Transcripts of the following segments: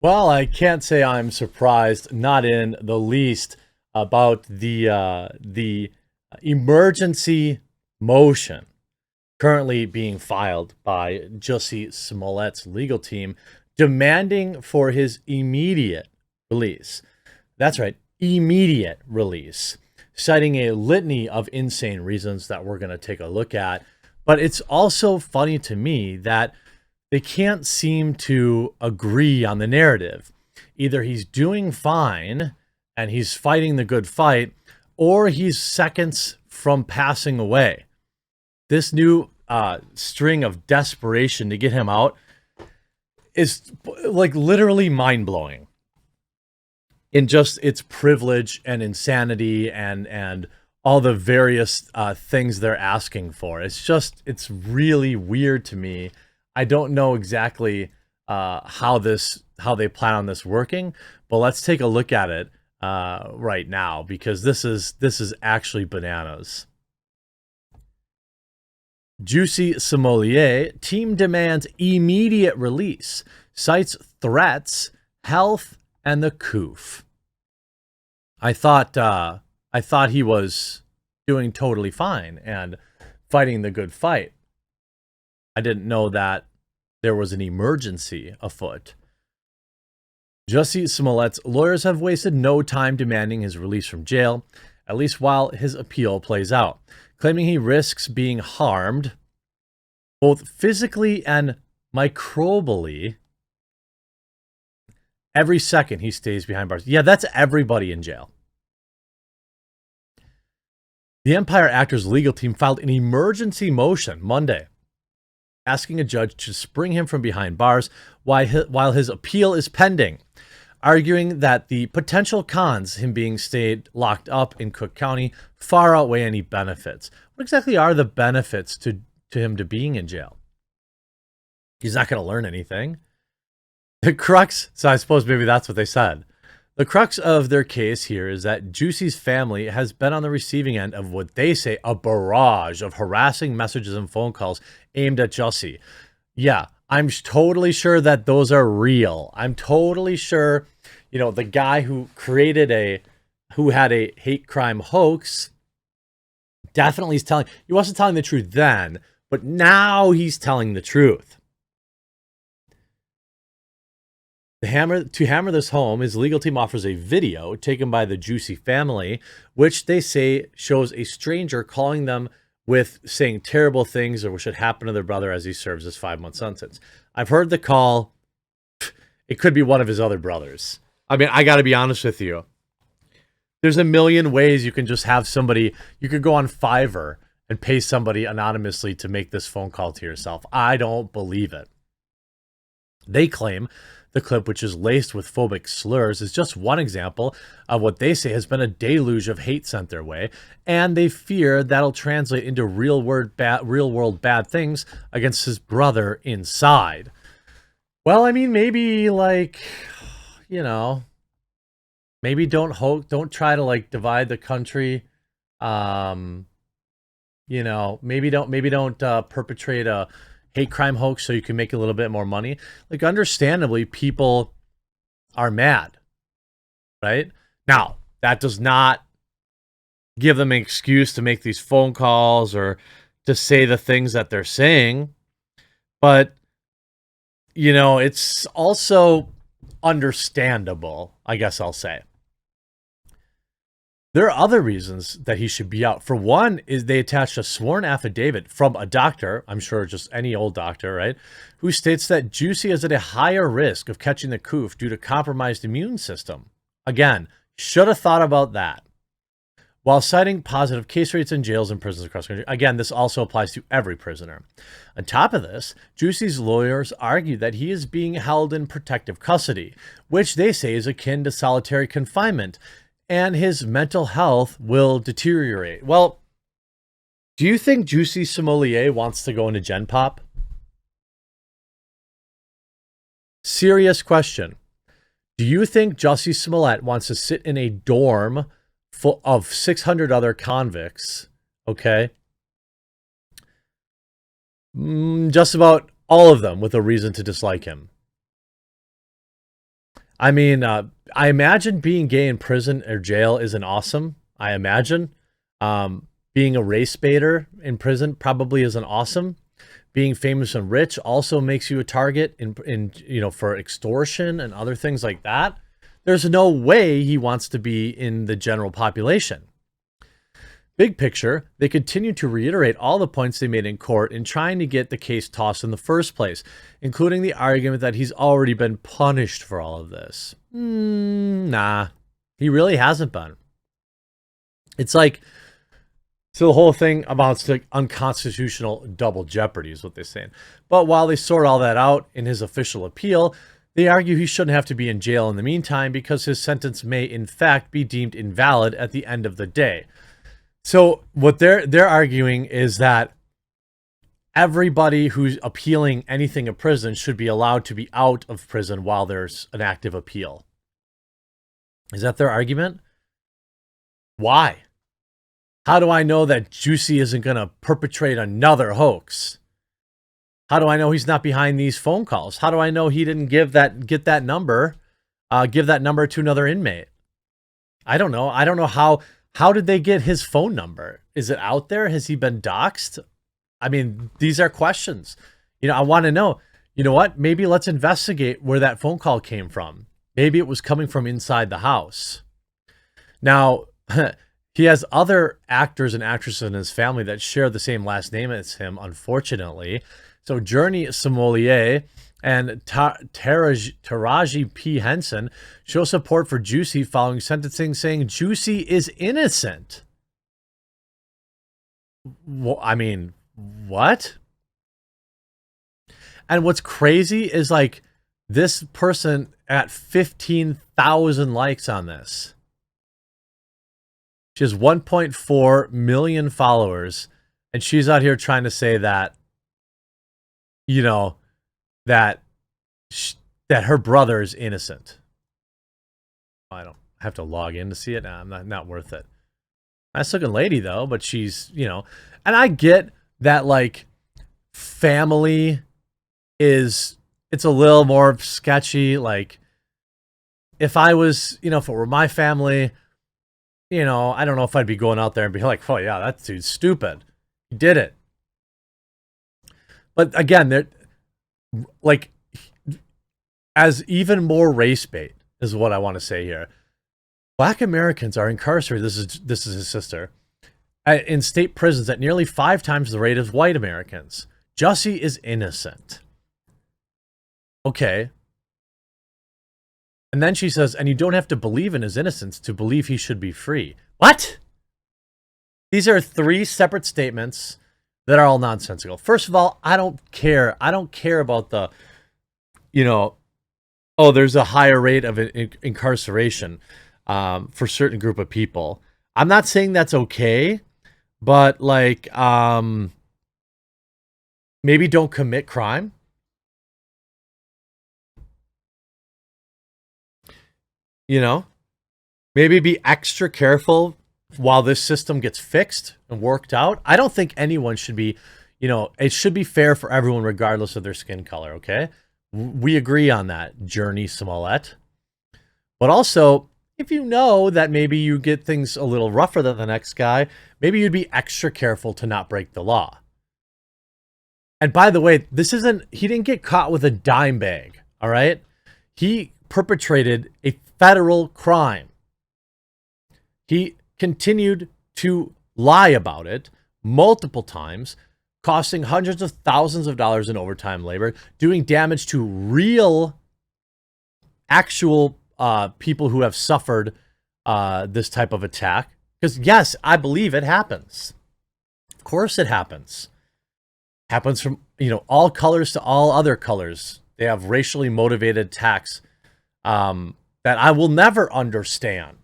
Well, I can't say I'm surprised, not in the least, about the emergency motion currently being filed by Jussie Smollett's legal team, demanding for his immediate release. That's right, immediate release, citing a litany of insane reasons that we're going to take a look at. But it's also funny to me that they can't seem to agree on the narrative. Either he's doing fine and he's fighting the good fight, or he's seconds from passing away. This new string of desperation to get him out is like literally mind blowing in just its privilege and insanity and all the various things they're asking for. It's really weird to me. I don't know exactly how they plan on this working, but let's take a look at it right now, because this is actually bananas. Jussie Smollett team demands immediate release, cites threats, health, and the coof. I thought he was doing totally fine and fighting the good fight. I didn't know that there was an emergency afoot. Jussie Smollett's lawyers have wasted no time demanding his release from jail, at least while his appeal plays out, claiming he risks being harmed both physically and microbially every second he stays behind bars. Yeah, that's everybody in jail. The Empire Actors legal team filed an emergency motion Monday, asking a judge to spring him from behind bars while his appeal is pending, arguing that the potential cons him being stayed locked up in Cook County far outweigh any benefits. What exactly are the benefits to him to being in jail? He's not going to learn anything. The crux, so I suppose maybe that's what they said. The crux of their case here is that Jussie's family has been on the receiving end of what they say a barrage of harassing messages and phone calls aimed at Jussie. Yeah, I'm totally sure that those are real. I'm totally sure, the guy who had a hate crime hoax definitely he wasn't telling the truth then, but now he's telling the truth. To hammer this home, his legal team offers a video taken by the Jussie family, which they say shows a stranger calling them with saying terrible things or what should happen to their brother as he serves his 5-month sentence. I've heard the call. It could be one of his other brothers. I mean, I got to be honest with you. There's a million ways you can just have somebody. You could go on Fiverr and pay somebody anonymously to make this phone call to yourself. I don't believe it. They claim the clip, which is laced with phobic slurs, is just one example of what they say has been a deluge of hate sent their way, and they fear that'll translate into real world bad things against his brother inside. Well, I mean, maybe maybe don't try to divide the country. Maybe don't perpetrate a hate crime hoax so you can make a little bit more money. Understandably, people are mad, right? Now, that does not give them an excuse to make these phone calls or to say the things that they're saying. But, it's also understandable, I guess I'll say. There are other reasons that he should be out. For one, is they attached a sworn affidavit from a doctor, I'm sure just any old doctor, right, who states that Jussie is at a higher risk of catching the coof due to compromised immune system. Again, should have thought about that. While citing positive case rates in jails and prisons across the country. Again, this also applies to every prisoner. On top of this, Jussie's lawyers argue that he is being held in protective custody, which they say is akin to solitary confinement, and his mental health will deteriorate. Well, do you think Jussie Smollett wants to go into Gen Pop? Serious question. Do you think Jussie Smollett wants to sit in a dorm full of 600 other convicts, okay? Just about all of them with a reason to dislike him. I mean, I imagine being gay in prison or jail isn't awesome. I imagine being a race baiter in prison probably isn't awesome. Being famous and rich also makes you a target in for extortion and other things like that. There's no way he wants to be in the general population. Big picture, they continue to reiterate all the points they made in court in trying to get the case tossed in the first place, including the argument that he's already been punished for all of this. Nah, he really hasn't been. It's like, so the whole thing amounts to unconstitutional double jeopardy is what they're saying. But while they sort all that out in his official appeal, they argue he shouldn't have to be in jail in the meantime because his sentence may in fact be deemed invalid at the end of the day. So what they're arguing is that everybody who's appealing anything in prison should be allowed to be out of prison while there's an active appeal. Is that their argument? Why? How do I know that Jussie isn't going to perpetrate another hoax? How do I know he's not behind these phone calls? How do I know he didn't give that number to another inmate? I don't know. I don't know how did they get his phone number? Is it out there? Has he been doxxed? I mean, these are questions. I want to know, you know what? Maybe let's investigate where that phone call came from. Maybe it was coming from inside the house. Now, he has other actors and actresses in his family that share the same last name as him, unfortunately. So Journey Smollett and Taraji P. Henson show support for Jussie following sentencing, saying Jussie is innocent. Well, I mean, what? And what's crazy is like this person at 15,000 likes on this. She has 1.4 million followers, and she's out here trying to say that, that her brother is innocent. I don't have to log in to see it. Nah, not worth it. Nice looking lady though, but she's, and I get that like family it's a little more sketchy. Like if I was, if it were my family, I don't know if I'd be going out there and be like, oh yeah, that dude's stupid. He did it. But again, they're like, as even more race bait is what I want to say here. Black Americans are incarcerated. This is his sister, in state prisons at nearly 5 times the rate of white Americans. Jussie is innocent. Okay. And then she says, and you don't have to believe in his innocence to believe he should be free. What? These are 3 separate statements that are all nonsensical. First of all, I don't care. I don't care about the, there's a higher rate of incarceration for certain group of people. I'm not saying that's okay, but like, maybe don't commit crime. Maybe be extra careful while this system gets fixed and worked out. I don't think anyone should be, it should be fair for everyone regardless of their skin color, okay? We agree on that, Journey Smollett. But also, if you know that maybe you get things a little rougher than the next guy, maybe you'd be extra careful to not break the law. And by the way, he didn't get caught with a dime bag, all right? He perpetrated a federal crime. He continued to lie about it multiple times, costing hundreds of thousands of dollars in overtime labor, doing damage to real, actual people who have suffered this type of attack. Because yes, I believe it happens. Of course it happens. Happens from, all colors to all other colors. They have racially motivated attacks that I will never understand.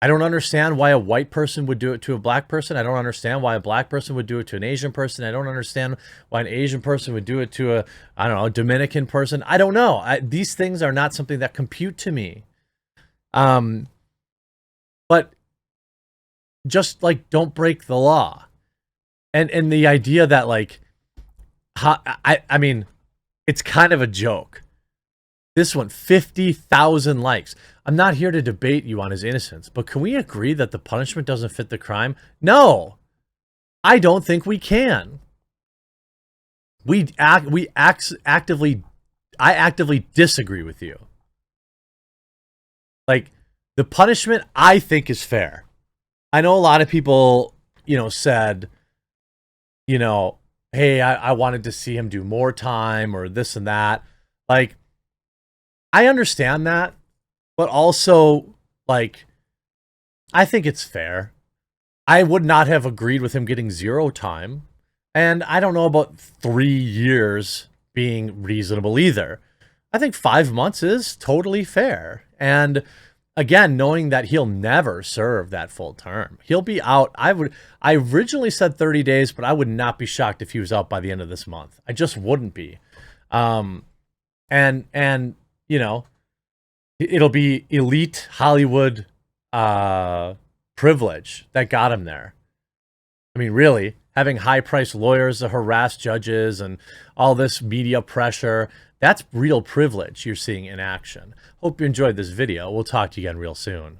I don't understand why a white person would do it to a black person. I don't understand why a black person would do it to an Asian person. I don't understand why an Asian person would do it to a Dominican person. I don't know. These things are not something that compute to me. But just like, don't break the law. And the idea that like, I mean, it's kind of a joke. This one, 50,000 likes. I'm not here to debate you on his innocence, but can we agree that the punishment doesn't fit the crime? No, I don't think we can. I actively disagree with you. Like, the punishment, I think, is fair. I know a lot of people, said, hey, I wanted to see him do more time or this and that. Like, I understand that, but also, like, I think it's fair. I would not have agreed with him getting 0 time. And I don't know about 3 years being reasonable either. I think 5 months is totally fair. And again, knowing that he'll never serve that full term. He'll be out. I originally said 30 days, but I would not be shocked if he was out by the end of this month. I just wouldn't be. And it'll be elite Hollywood privilege that got him there. I mean, really, having high-priced lawyers to harass judges and all this media pressure, that's real privilege you're seeing in action. Hope you enjoyed this video. We'll talk to you again real soon.